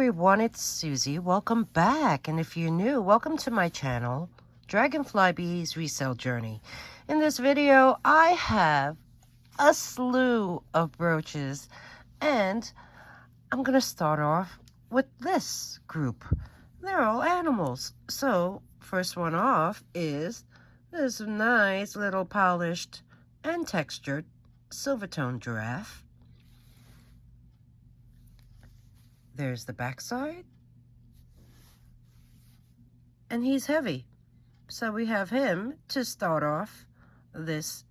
everyone, it's Susie. Welcome back. And if you're new, welcome to my channel, Dragonfly Beez Resell Journey. In this video, I have a slew of brooches, and I'm going to start off with this group. They're all animals. So, first one off is this nice little polished and textured Silvertone Giraffe. There's the backside, and he's heavy, so we have him to start off this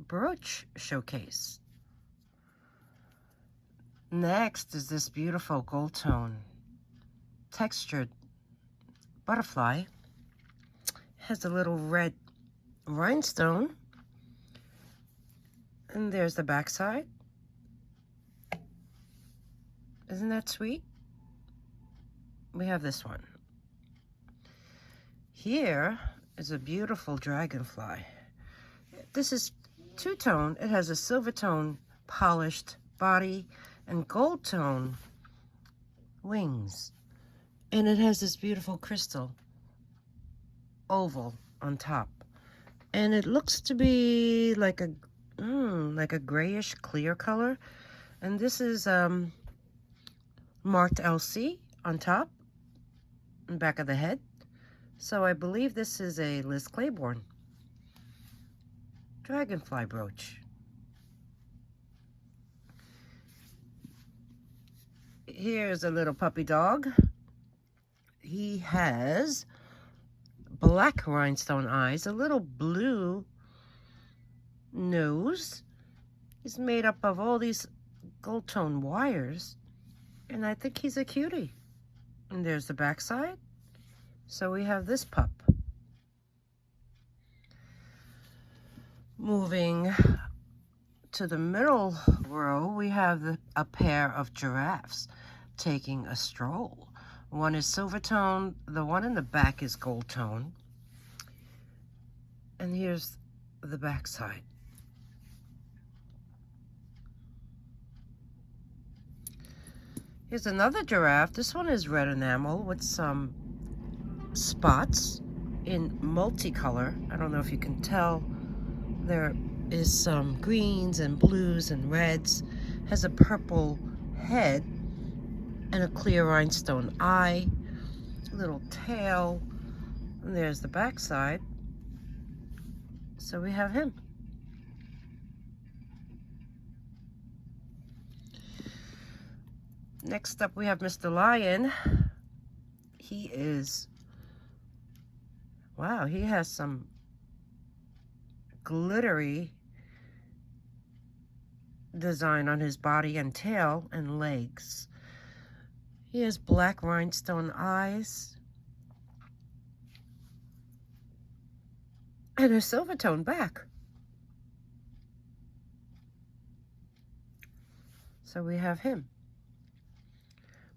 brooch showcase. Next is this beautiful gold tone textured butterfly. Has a little red rhinestone, and there's the backside. Isn't that sweet? We have this one. Here is a beautiful dragonfly. This is two-tone. It has a silver tone polished body and gold tone wings. And it has this beautiful crystal oval on top. And it looks to be like a grayish clear color. And this is marked LC on top and back of the head. So I believe this is a Liz Claiborne dragonfly brooch. Here's a little puppy dog. He has black rhinestone eyes, a little blue nose. He's made up of all these gold tone wires, and I think he's a cutie. And there's the backside. So we have this pup. Moving to the middle row, we have a pair of giraffes taking a stroll. One is Silvertone, the one in the back is gold tone. And here's the backside. Here's another giraffe. This one is red enamel with some spots in multicolor. I don't know if you can tell. There is some greens and blues and reds. Has a purple head and a clear rhinestone eye. Little tail. And there's the backside. So we have him. Next up, we have Mr. Lyon. He is, wow, he has some glittery design on his body and tail and legs. He has black rhinestone eyes and a silver tone back. So we have him.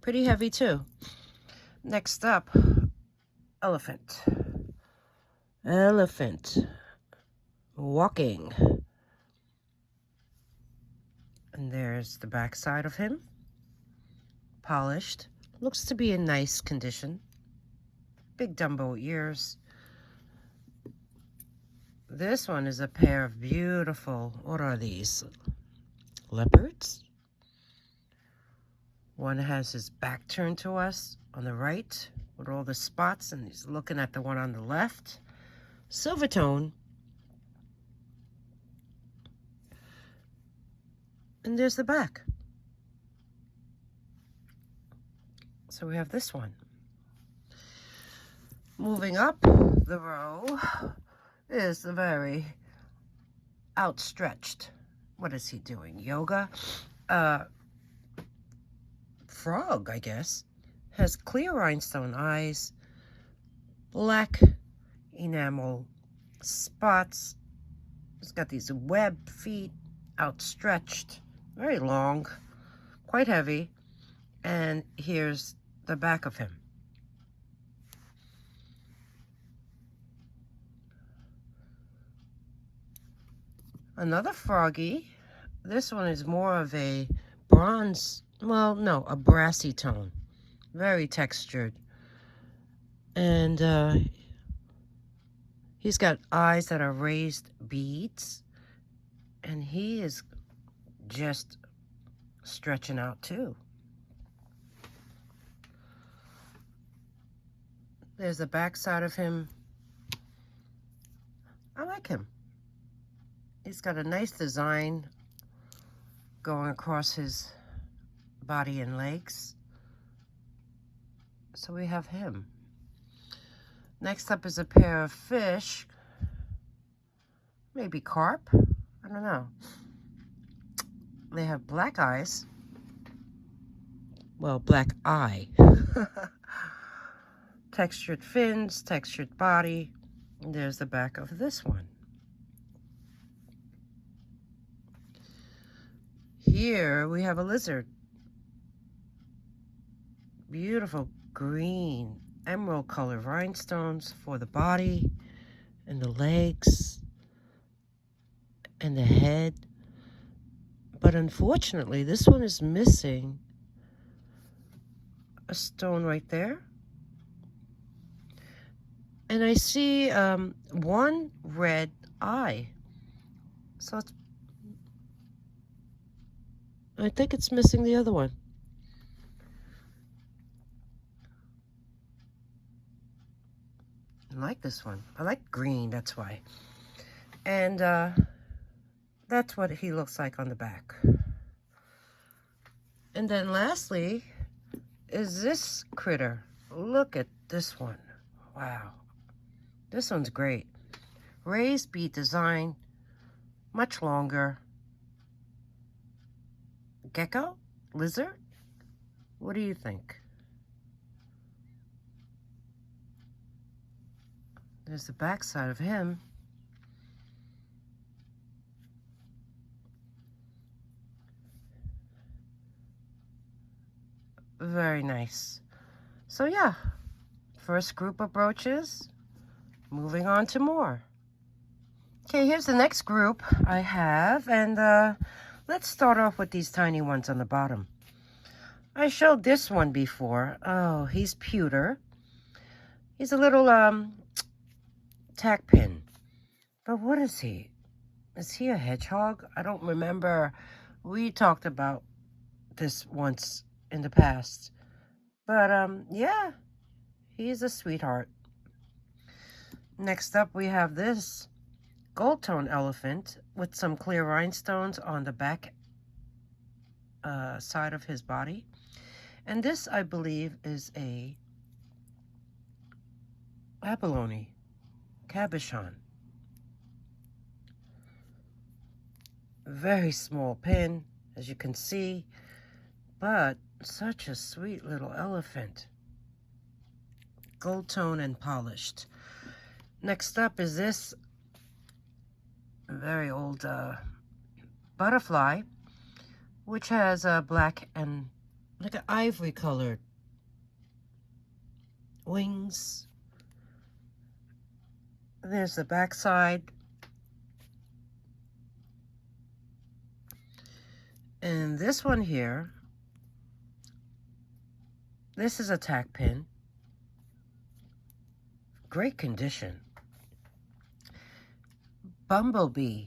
Pretty heavy too. Next up, elephant. Elephant walking. And there's the back side of him. Polished. Looks to be in nice condition. Big Dumbo ears. This one is a pair of beautiful, what are these? Leopards? One has his back turned to us on the right with all the spots, and he's looking at the one on the left. Silvertone. And there's the back. So we have this one. Moving up the row is the very outstretched. What is he doing? Yoga? Frog, I guess. Has clear rhinestone eyes, black enamel spots. He's got these webbed feet, outstretched, very long, quite heavy. And here's the back of him. Another froggy. This one is more of a bronze, well, no, a brassy tone. very textured. And he's got eyes that are raised beads. And he is just stretching out too. There's the back side of him. I like him. He's got a nice design going across his body and legs. So we have him. Next up is a pair of fish. Maybe carp? I don't know. They have black eyes. Well, black eye. Textured fins, textured body. And there's the back of this one. Here we have a lizard. Beautiful green, emerald color rhinestones for the body and the legs and the head. But unfortunately, this one is missing a stone right there. And I see one red eye. So I think it's missing the other one. I like this one. I like green, that's why. And that's what he looks like on the back. And then lastly is this critter. Look at this one. Wow. This one's great. Raised bead design, much longer. Gecko? Lizard? What do you think? There's the back side of him. Very nice. So yeah, first group of brooches. Moving on to more. Okay, here's the next group I have, and let's start off with these tiny ones on the bottom. I showed this one before. Oh, he's pewter. He's a little tack pin. But what is he? Is he a hedgehog? I don't remember. We talked about this once in the past. But yeah, he's a sweetheart. Next up, we have this Goldtone Elephant with some clear rhinestones on the back side of his body. And this, I believe, is a abalone, cabochon. Very small pin, as you can see, but such a sweet little elephant. Gold tone and polished. Next up is this very old butterfly, which has black and like an ivory colored wings. There's the back side. And this one here, this is a tack pin. Great condition. Bumblebee.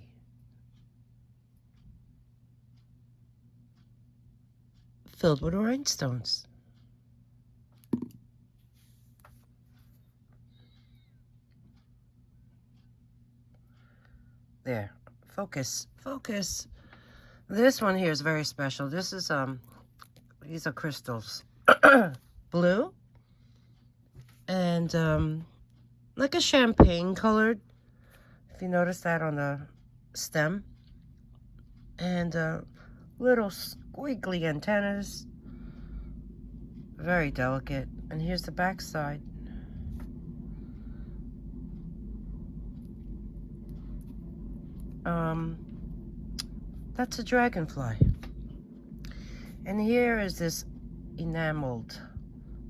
Filled with rhinestones. There. Focus. Focus. This one here is very special. This is, these are crystals. Blue. And, like a champagne colored. If you notice that on the stem. And, little squiggly antennas. Very delicate. And here's the back side. That's a dragonfly. And here is this enameled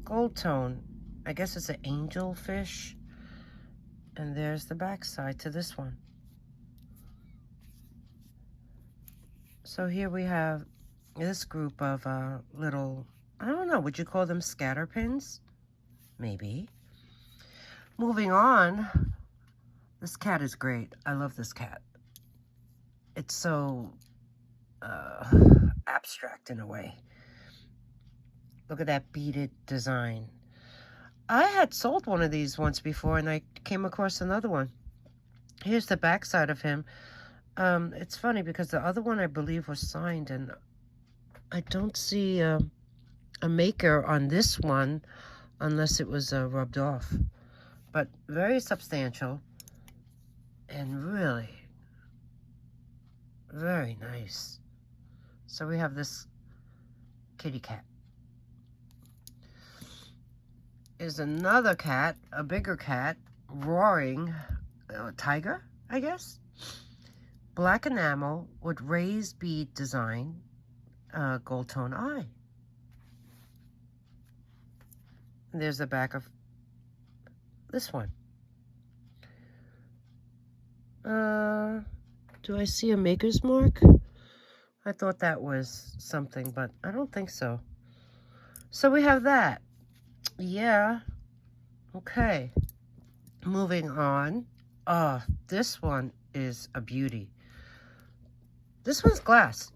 gold tone. I guess it's an angel fish. And there's the back side to this one. So here we have this group of little I don't know, would you call them scatter pins? Maybe. Moving on, this cat is great. I love this cat. It's so abstract in a way. Look at that beaded design. I had sold one of these once before, and I came across another one. Here's the back side of him. It's funny because the other one I believe was signed, and I don't see a maker on this one unless it was rubbed off. But very substantial and really very nice. So we have this kitty cat. Is another cat, a bigger cat, roaring, tiger, I guess. Black enamel with raised bead design, gold tone eye. And there's the back of this one. Do I see a maker's mark? I thought that was something, but I don't think so. So we have that. Yeah. Okay. Moving on. This one is a beauty. This one's glass.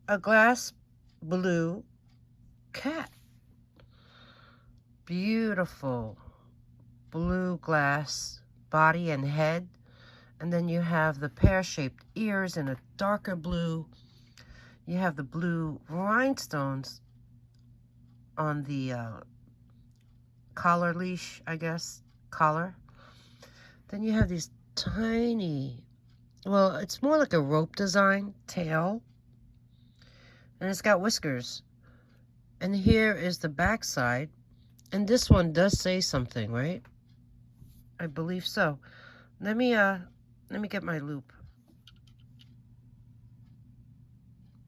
A glass blue cat. Beautiful blue glass body and head. And then you have the pear-shaped ears in a darker blue. You have the blue rhinestones on the collar leash, I guess, collar. Then you have these tiny, well, it's more like a rope design, tail. And it's got whiskers. And here is the back side. And this one does say something, right? I believe so. Let me get my loop.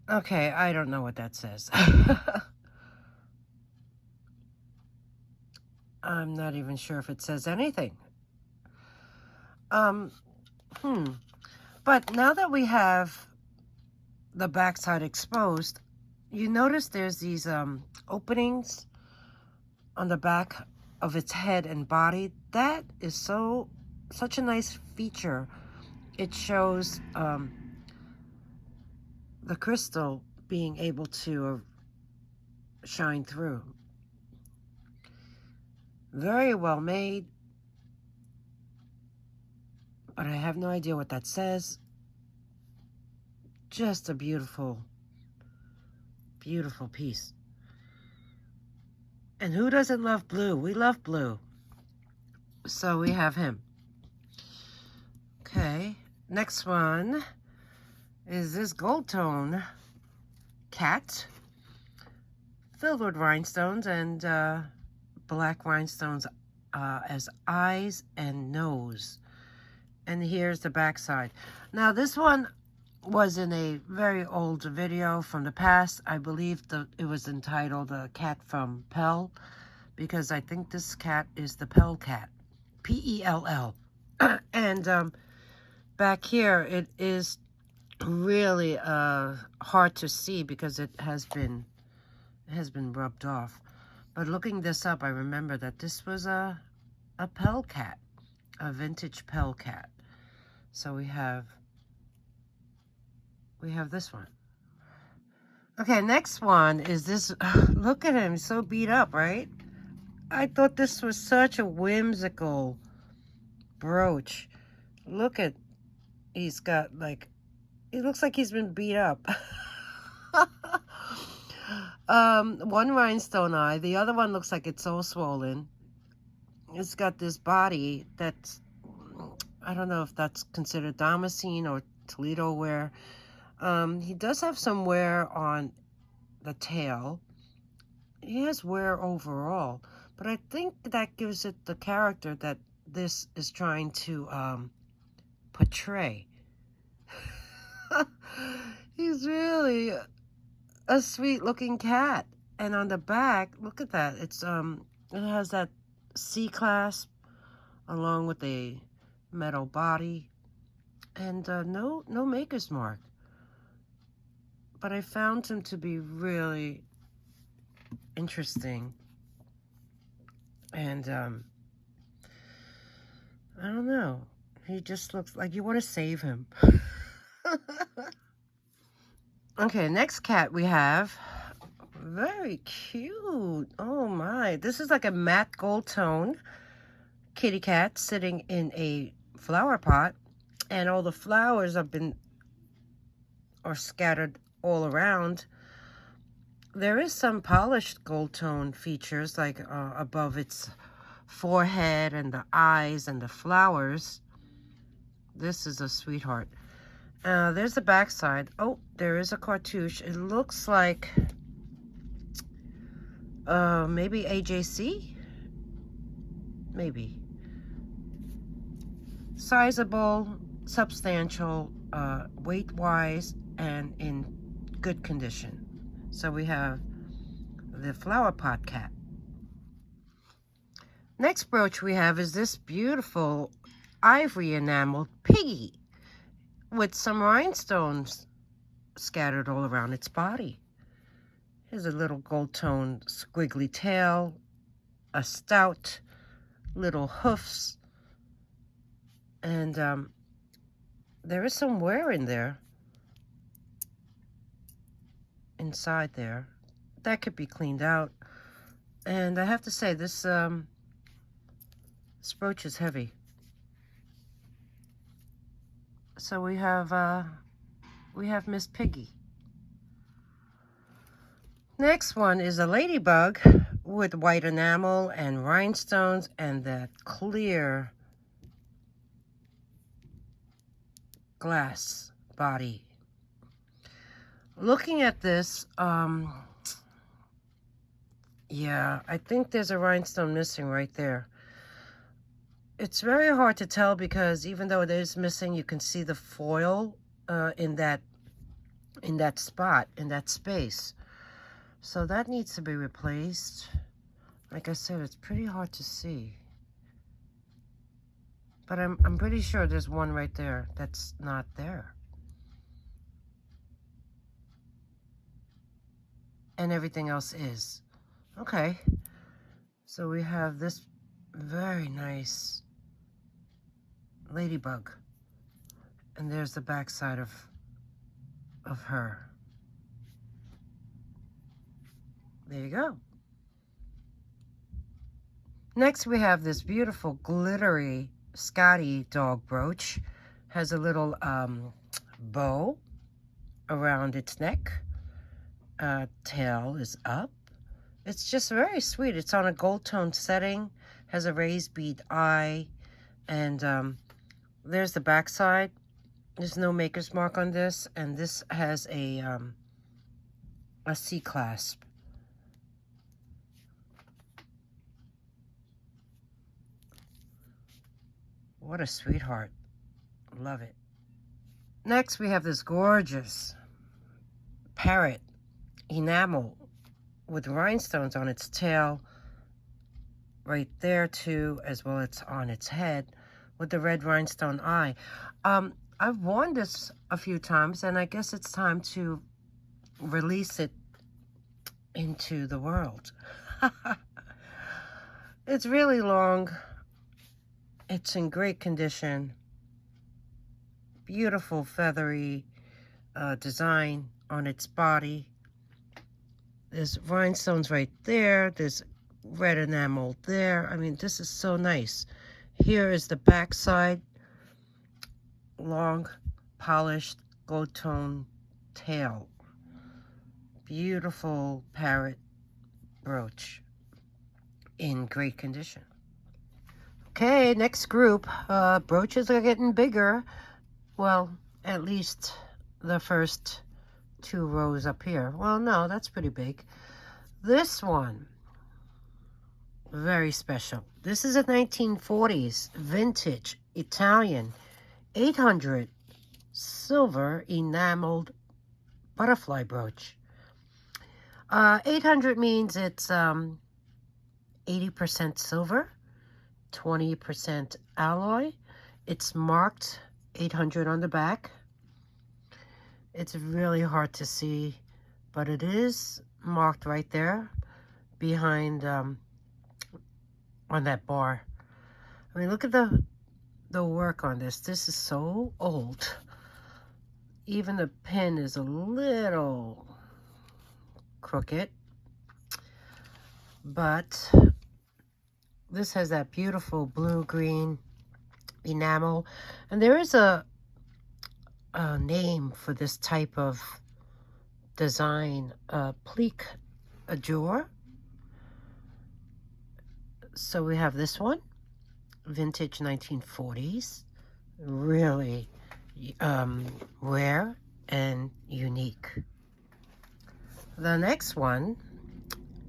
Okay, I don't know what that says. I'm not even sure if it says anything. But now that we have the backside exposed, you notice there's these openings on the back of its head and body. That is such a nice feature. It shows the crystal being able to shine through. Very well made, but I have no idea what that says. Just a beautiful, beautiful piece. And who doesn't love blue? We love blue. So we have him. Okay, next one is this gold tone cat filled with rhinestones and black rhinestones as eyes and nose. And here's the back side. Now this one was in a very old video from the past. I believe it was entitled Cat from Pell, because I think this cat is the Pell cat. P-E-L-L. And back here it is really hard to see because it has been rubbed off. But looking this up, I remember that this was a Pell cat, a vintage Pell cat. So we have this one. Okay, next one is this. Look at him, so beat up, right? I thought this was such a whimsical brooch. Look at, he's got like, it looks like he's been beat up. One rhinestone eye, the other one looks like it's all swollen. It's got this body that's, I don't know if that's considered Damascene or Toledo wear. He does have some wear on the tail. He has wear overall, but I think that gives it the character that this is trying to portray. He's really a sweet looking cat. And on the back, look at that. It's it has that C clasp along with a metal body and no maker's mark. But I found him to be really, interesting. And I don't know. He just looks like you want to save him. Okay, next cat we have. Very cute. Oh my. This is like a matte gold tone kitty cat sitting in a flower pot. And all the flowers are scattered all around. There is some polished gold tone features like above its forehead and the eyes and the flowers. This is a sweetheart. There's the back side. Oh, there is a cartouche. It looks like maybe AJC? Maybe. Sizable, substantial, weight-wise, and in good condition. So we have the flower pot cat. Next brooch we have is this beautiful ivory enameled Piggy with some rhinestones scattered all around its body. Here's a little gold tone squiggly tail, a stout little hoofs, and there is some wear in there, inside there. That could be cleaned out. And I have to say, this brooch is heavy. So we have Miss Piggy. Next one is a Ladybug with white enamel and rhinestones and that clear glass body. Looking at this, yeah, I think there's a rhinestone missing right there. It's very hard to tell because even though it is missing, you can see the foil in that spot, in that space. So that needs to be replaced. Like I said, it's pretty hard to see. But I'm pretty sure there's one right there that's not there. And everything else is. Okay. So we have this very nice Ladybug. And there's the back side of her. There you go. Next we have this beautiful glittery Scotty Dog Brooch. Has a little bow around its neck. Tail is up. It's just very sweet. It's on a gold tone setting. Has a raised bead eye. And there's the back side. There's no maker's mark on this. And this has a C-clasp. What a sweetheart. Love it. Next, we have this gorgeous parrot enamel with rhinestones on its tail right there too, as well as on its head with the red rhinestone eye. I've worn this a few times, and I guess it's time to release it into the world. It's really long. It's in great condition. Beautiful feathery design on its body. There's rhinestones right there. There's red enamel there. I mean, this is so nice. Here is the back side. Long, polished, gold tone tail. Beautiful parrot brooch in great condition. Okay, next group. Brooches are getting bigger. Well, at least the first two rows up here. Well, no, that's pretty big. This one, very special. This is a 1940s vintage Italian 800 silver enameled butterfly brooch. 800 means it's 80% silver, 20% alloy. It's marked 800 on the back. It's really hard to see, but it is marked right there. behind on that bar. I mean, look at the work on this. This is so old. Even the pin is a little crooked, but this has that beautiful blue-green enamel. And there is a name for this type of design, plique adjour. So we have this one, vintage 1940s, really rare and unique. The next one,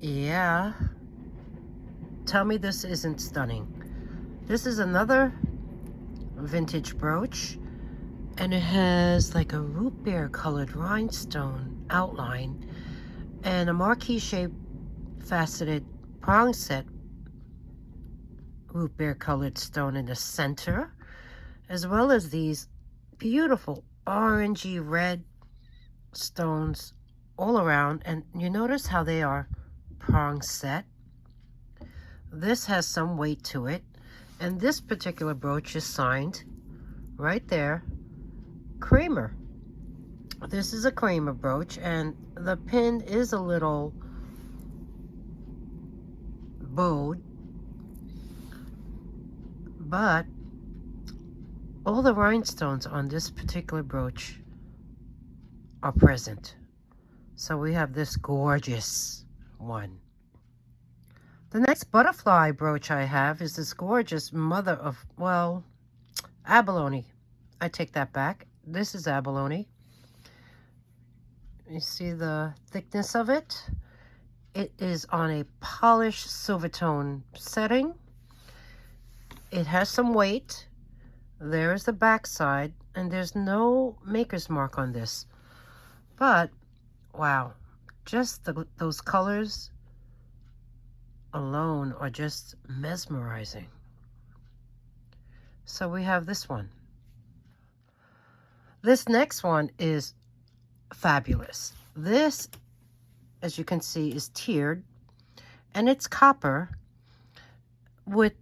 yeah, tell me this isn't stunning. This is another vintage brooch, and it has like a root beer colored rhinestone outline and a marquee shaped faceted prong set root beer colored stone in the center, as well as these beautiful orangey red stones all around. And you notice how they are prong set. This has some weight to it, and this particular brooch is signed right there, Kramer. This is a Kramer brooch, and the pin is a little bowed, but all the rhinestones on this particular brooch are present. So we have this gorgeous one. The next butterfly brooch I have is this gorgeous mother of, well, abalone. I take that back. This is abalone. You see the thickness of it? It is on a polished Silvertone setting. It has some weight. There's the back side, and there's no maker's mark on this. But, wow, just those colors alone are just mesmerizing. So we have this one. This next one is fabulous. This, as you can see, is tiered, and it's copper with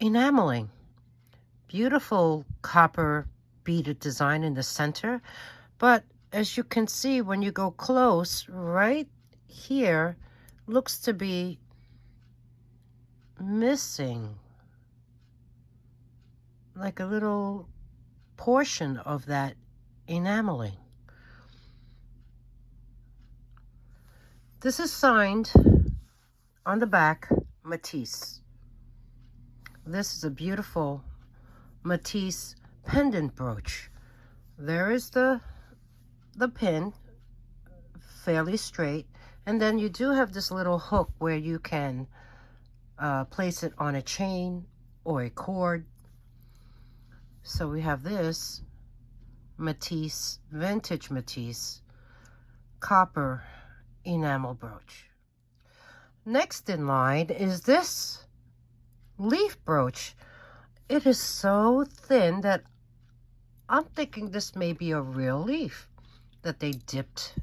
enameling. Beautiful copper beaded design in the center, but as you can see when you go close, right here looks to be missing like a little portion of that enameling. This is signed on the back, Matisse. This is a beautiful Matisse pendant brooch. There is the pin, fairly straight, and then you do have this little hook where you can place it on a chain or a cord. So we have this Matisse, vintage Matisse, copper enamel brooch. Next in line is this leaf brooch. It is so thin that I'm thinking this may be a real leaf that they dipped,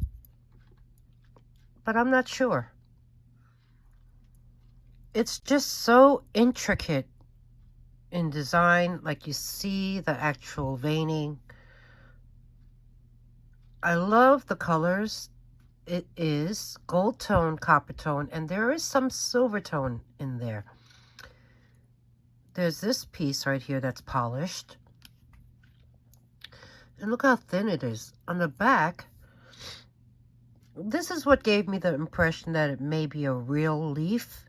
but I'm not sure. It's just so intricate in design, like you see the actual veining. I love the colors. It is gold tone, copper tone, and there is some silver tone in there. There's this piece right here that's polished. And look how thin it is. On the back, this is what gave me the impression that it may be a real leaf.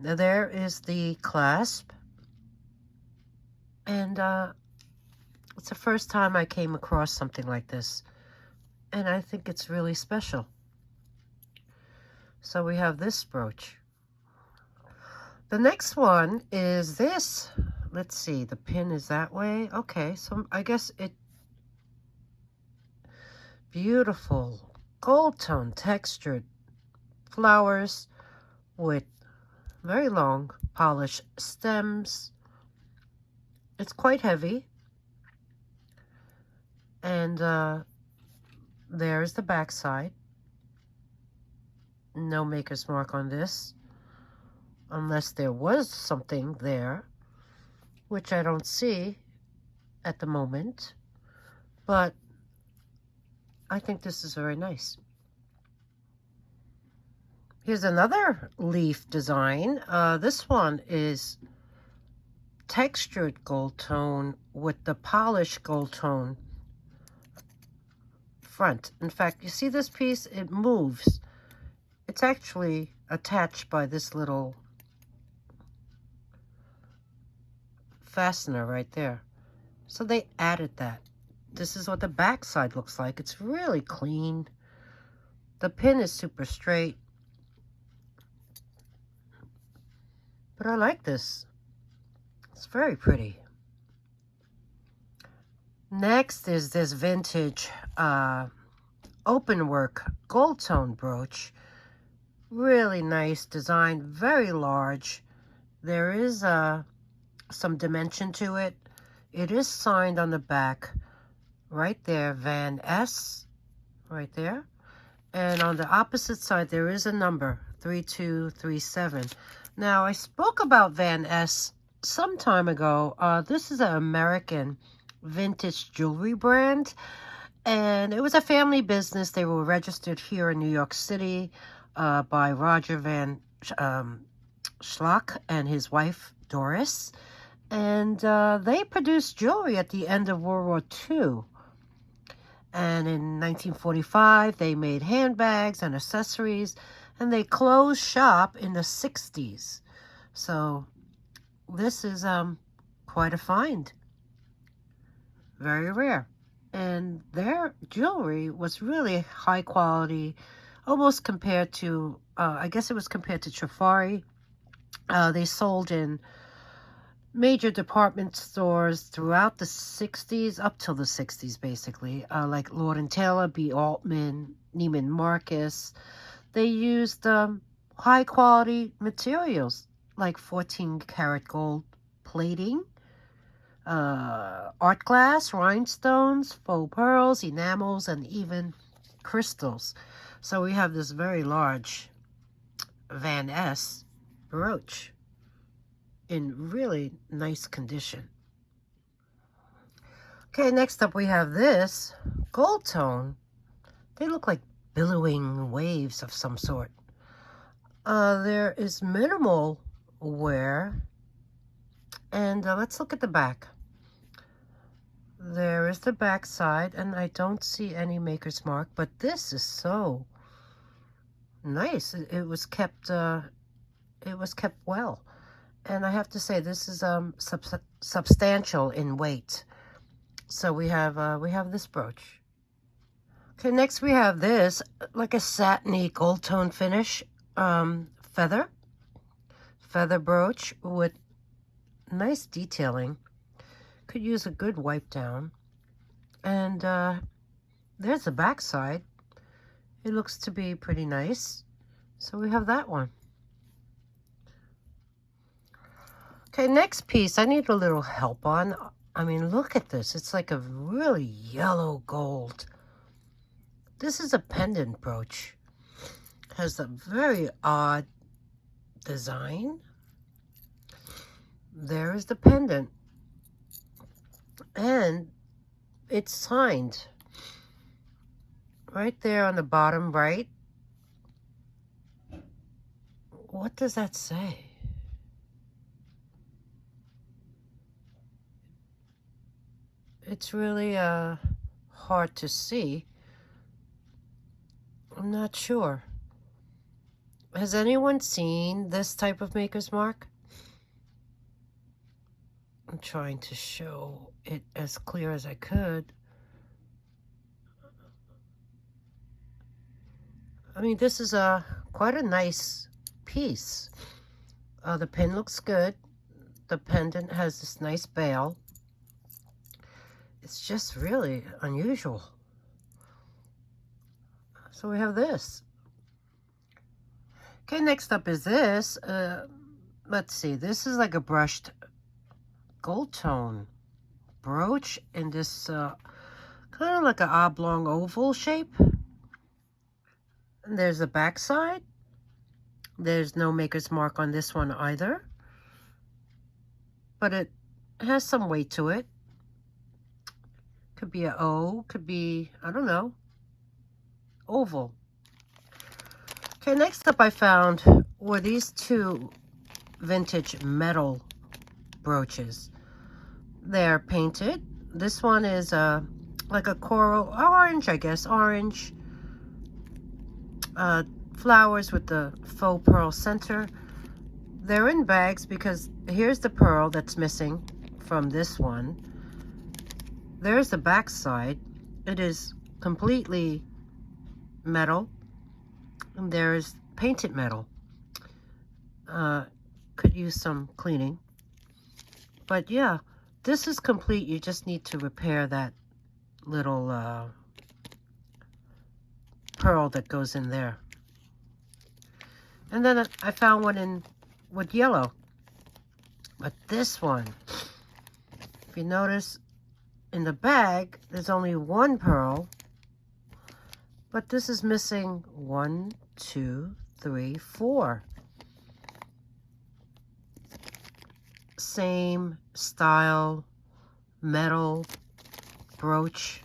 There is the clasp. And it's the first time I came across something like this. And I think it's really special. So we have this brooch. The next one is this. Let's see, the pin is that way. Okay, so I guess it, beautiful gold tone textured flowers with very long polished stems. It's quite heavy. And there's the back side. No maker's mark on this, unless there was something there, which I don't see at the moment, but I think this is very nice. Here's another leaf design. This one is textured gold tone with the polished gold tone front. In fact, you see this piece? It moves. It's actually attached by this little fastener right there. So they added that. This is what the back side looks like. It's really clean. The pin is super straight. But I like this. It's very pretty. Next is this vintage open work gold tone brooch. Really nice design, very large. There is some dimension to it. It is signed on the back right there, Van S, right there. And on the opposite side, there is a number, 3237. Now, I spoke about Van S some time ago. This is an American vintage jewelry brand, and it was a family business. They were registered here in New York City by Roger Van Schlock and his wife, Doris. And they produced jewelry at the end of World War II. And in 1945, they made handbags and accessories, and they closed shop in the 60s. So this is quite a find. Very rare. And their jewelry was really high quality, almost compared to, I guess it was compared to Trifari. They sold in major department stores throughout the 60s, up till the 60s, basically, like Lord & Taylor, B. Altman, Neiman Marcus. They used high-quality materials, like 14-karat gold plating, art glass, rhinestones, faux pearls, enamels, and even crystals. So we have this very large Van S brooch in really nice condition. Okay, next up we have this gold tone. They look like billowing waves of some sort. There is minimal wear, and let's look at the back. There is the back side, and I don't see any maker's mark, but this is so nice. It was kept well. And I have to say, this is substantial in weight. So we have this brooch. Okay, next we have this, like a satiny gold tone finish, feather brooch with nice detailing. Could use a good wipe down. And there's the back side. It looks to be pretty nice. So we have that one. Okay, next piece I need a little help on. I mean, look at this. It's like a really yellow gold. This is a pendant brooch. Has a very odd design. There is the pendant. And it's signed right there on the bottom right. What does that say? It's really hard to see. I'm not sure. Has anyone seen this type of maker's mark? I'm trying to show it as clear as I could. I mean, this is quite a nice piece. The pin looks good. The pendant has this nice bail. It's just really unusual. So we have this. Okay, next up is this. Let's see. This is like a brushed gold tone brooch in this kind of like an oblong oval shape. And there's the back side. There's no maker's mark on this one either, but it has some weight to it. Could be a O, could be, I don't know, oval. Okay, next up I found were these two vintage metal brooches. They're painted. This one is like a coral orange, I guess, orange. Flowers with the faux pearl center. They're in bags because here's the pearl that's missing from this one. There's the back side. It is completely metal. And there's painted metal. Could use some cleaning. But yeah, this is complete. You just need to repair that little pearl that goes in there. And then I found one with yellow. But this one, if you notice, in the bag, there's only one pearl. But this is missing 1, 2, 3, 4. Same style, metal brooch,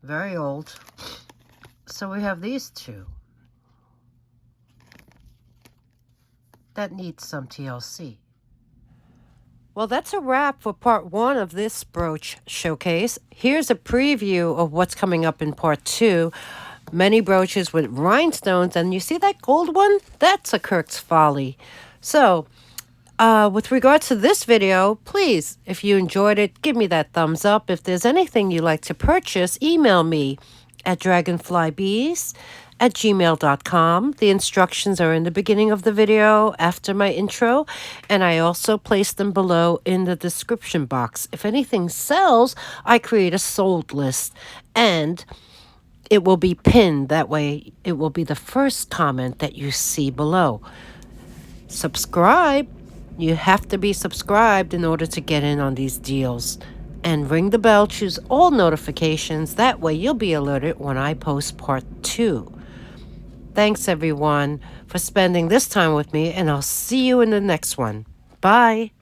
very old. So we have these two. That needs some TLC. Well, that's a wrap for part 1 of this brooch showcase. Here's a preview of what's coming up in part 2. Many brooches with rhinestones, and you see that gold one? That's a Kirk's Folly. So, with regards to this video, please, if you enjoyed it, give me that thumbs up. If there's anything you'd like to purchase, email me at dragonflybeez@gmail.com. The instructions are in the beginning of the video after my intro, and I also place them below in the description box. If anything sells, I create a sold list, and it will be pinned. That way, it will be the first comment that you see below. Subscribe. You have to be subscribed in order to get in on these deals. And ring the bell, choose all notifications. That way you'll be alerted when I post part 2. Thanks everyone for spending this time with me, and I'll see you in the next one. Bye.